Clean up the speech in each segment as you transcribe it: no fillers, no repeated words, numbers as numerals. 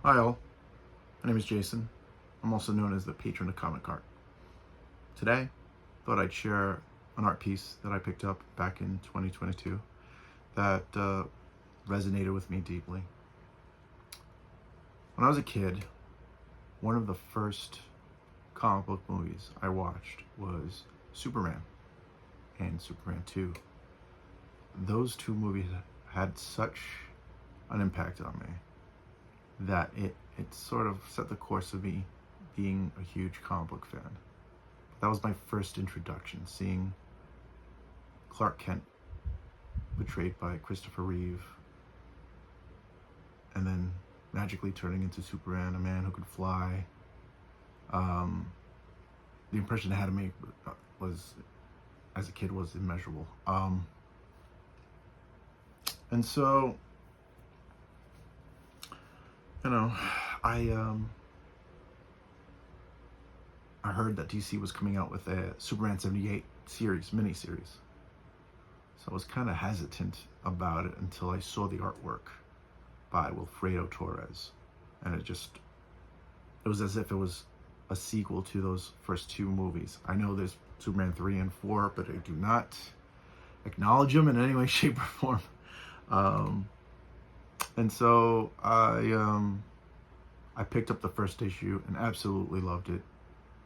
Hi all, my name is Jason. I'm also known as the patron of comic art. Today, thought I'd share an art piece that I picked up back in 2022 that resonated with me deeply. When I was a kid, one of the first comic book movies I watched was Superman and Superman 2. Those two movies had such an impact on me that it sort of set the course of me being a huge comic book fan. That was my first introduction, seeing Clark Kent portrayed by Christopher Reeve, and then magically turning into Superman, a man who could fly. The impression it had of me was, as a kid, was immeasurable. And so, I heard that DC was coming out with a Superman 78 miniseries. So I was kind of hesitant about it until I saw the artwork by Wilfredo Torres. And it was as if it was a sequel to those first two movies. I know there's Superman 3 and 4, but I do not acknowledge them in any way, shape, or form. And so I picked up the first issue and absolutely loved it,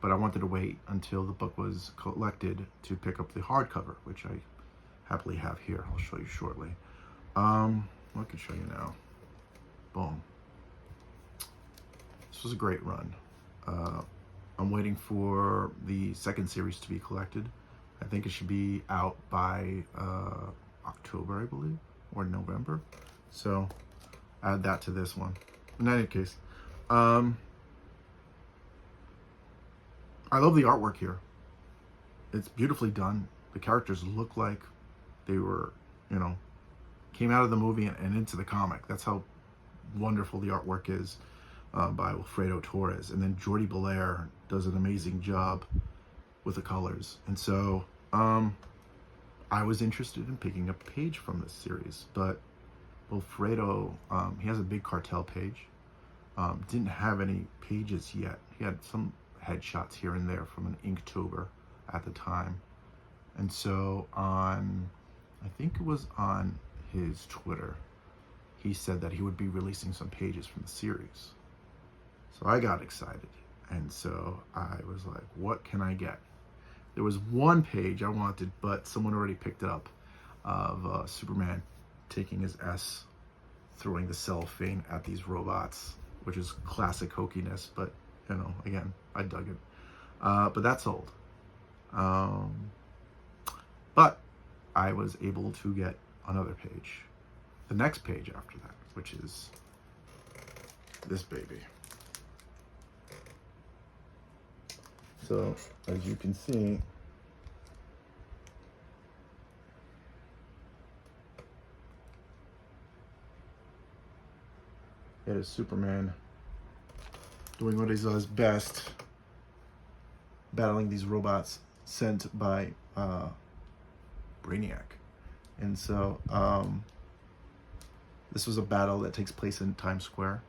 but I wanted to wait until the book was collected to pick up the hardcover, which I happily have here. I'll show you shortly. I can show you now. Boom. This was a great run. I'm waiting for the second series to be collected. I think it should be out by October, I believe, or November. So add that to this one. In any case, I love the artwork here. It's beautifully done. The characters look like they were, came out of the movie and into the comic. That's how wonderful the artwork is by Wilfredo Torres. And then Jordi Belair does an amazing job with the colors. And so I was interested in picking up a page from this series, but Wilfredo, he has a big cartel page. Didn't have any pages yet. He had some headshots here and there from an Inktober at the time. And so I think it was on his Twitter, he said that he would be releasing some pages from the series. So I got excited. And so I was like, what can I get? There was one page I wanted, but someone already picked it up, of Superman taking his S, throwing the cellophane at these robots, which is classic hokiness, but again, I dug it. But that sold. But I was able to get another page, the next page after that, which is this baby. So as you can see, it is Superman doing what he does best, battling these robots sent by Brainiac. And so this was a battle that takes place in Times Square.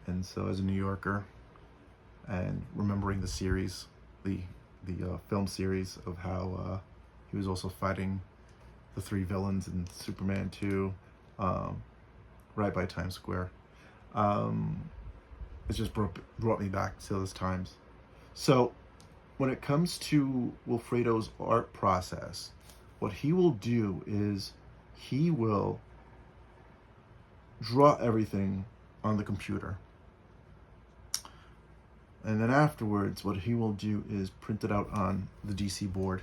And so as a New Yorker, and remembering the series, the film series of how he was also fighting the three villains in Superman 2, right by Times Square. It just brought me back to those times. So when it comes to Wilfredo's art process, what he will do is he will draw everything on the computer. And then afterwards, what he will do is print it out on the DC board.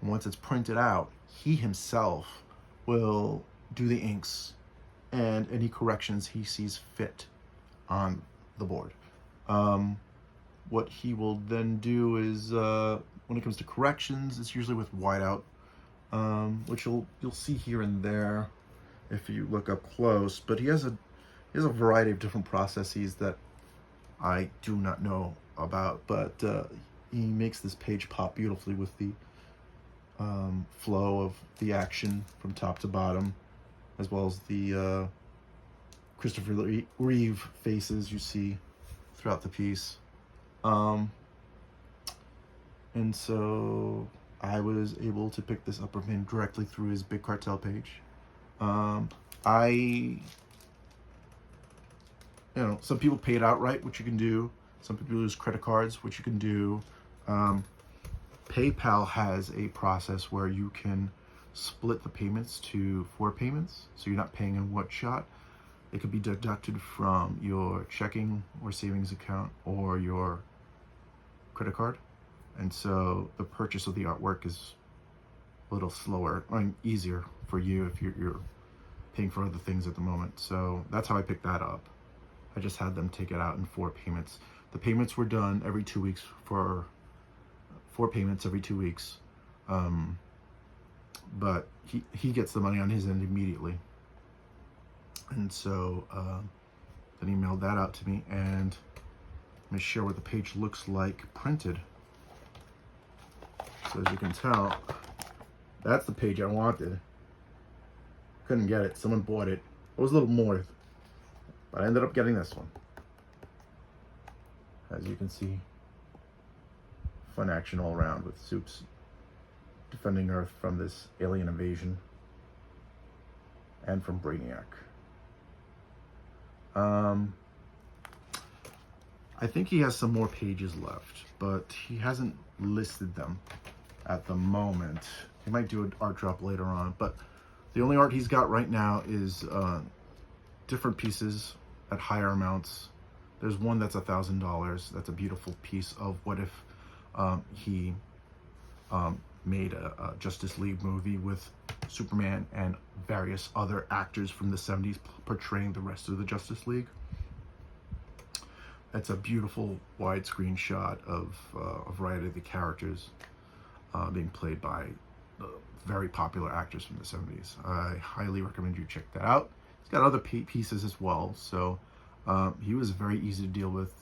And once it's printed out, he himself will do the inks and any corrections he sees fit on the board. What he will then do is, when it comes to corrections, it's usually with whiteout, which you'll see here and there if you look up close. But he has a variety of different processes that I do not know about, but he makes this page pop beautifully with the flow of the action from top to bottom, as well as the Christopher Reeve faces you see throughout the piece. And so I was able to pick this up from him directly through his Big Cartel page. Some people pay it outright, which you can do. Some people use credit cards, which you can do. PayPal has a process where you can split the payments to 4 payments, so you're not paying in one shot. It could be deducted from your checking or savings account or your credit card. And so the purchase of the artwork is a little slower, easier for you if you're paying for other things at the moment. So that's how I picked that up. I just had them take it out in 4 payments. The payments were done every 2 weeks for 4 payments every 2 weeks. But he gets the money on his end immediately. And so then he mailed that out to me, and let me share what the page looks like printed. So as you can tell, that's the page I wanted. Couldn't get it. Someone bought it. It was a little more, but I ended up getting this one. As you can see, fun action all around with Soups defending Earth from this alien invasion and from Brainiac. I think he has some more pages left, but he hasn't listed them at the moment. He might do an art drop later on, but the only art he's got right now is different pieces at higher amounts. There's one that's $1,000. That's a beautiful piece of what if he made a Justice League movie with Superman and various other actors from the 70s portraying the rest of the Justice League. That's a beautiful widescreen shot of a variety of the characters being played by very popular actors from the 70s. I highly recommend you check that out. He's got other pieces as well, so he was very easy to deal with,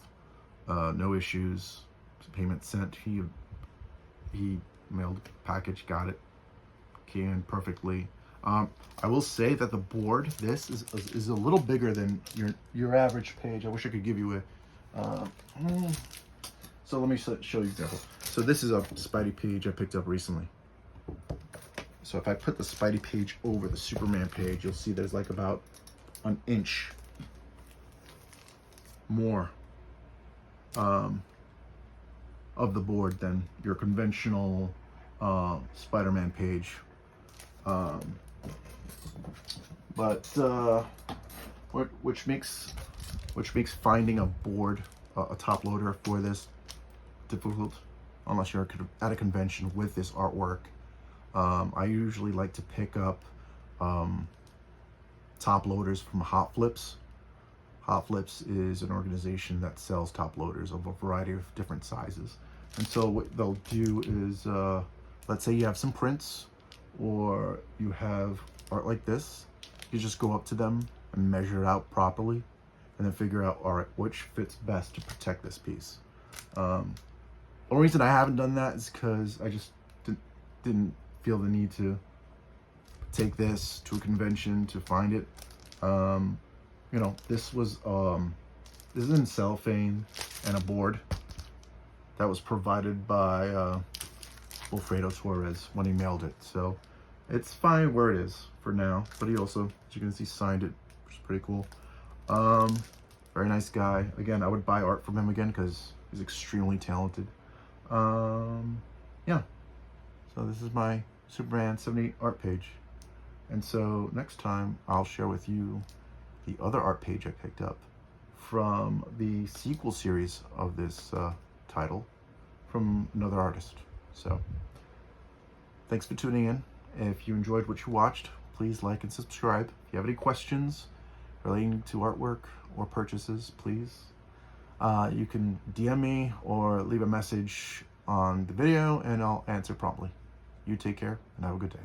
no issues. Payment sent. He mailed the package, got it, came in perfectly. I will say that the board, this is a little bigger than your average page. I wish I could give you a so let me show you an example. So this is a Spidey page I picked up recently. So if I put the Spidey page over the Superman page, you'll see there's like about an inch more of the board than your conventional Spider-Man page. Which makes finding a board, a top loader for this difficult, unless you're at a convention with this artwork. I usually like to pick up top loaders from Hot Flips. Hot Flips is an organization that sells top loaders of a variety of different sizes. And so what they'll do is, let's say you have some prints or you have art like this, you just go up to them and measure it out properly and then figure out, all right, which fits best to protect this piece. The only reason I haven't done that is because I just didn't feel the need to take this to a convention to find it. This is in cellophane and a board that was provided by Wilfredo Torres when he mailed it. So it's fine where it is for now, but he also, as you can see, signed it, which is pretty cool. Very nice guy. Again, I would buy art from him again because he's extremely talented. Yeah. So this is my Superman 78 art page. And so next time I'll share with you the other art page I picked up from the sequel series of this title from another artist. So thanks for tuning in. If you enjoyed what you watched, please like and subscribe. If you have any questions relating to artwork or purchases, please, you can DM me or leave a message on the video and I'll answer promptly. You take care and have a good day.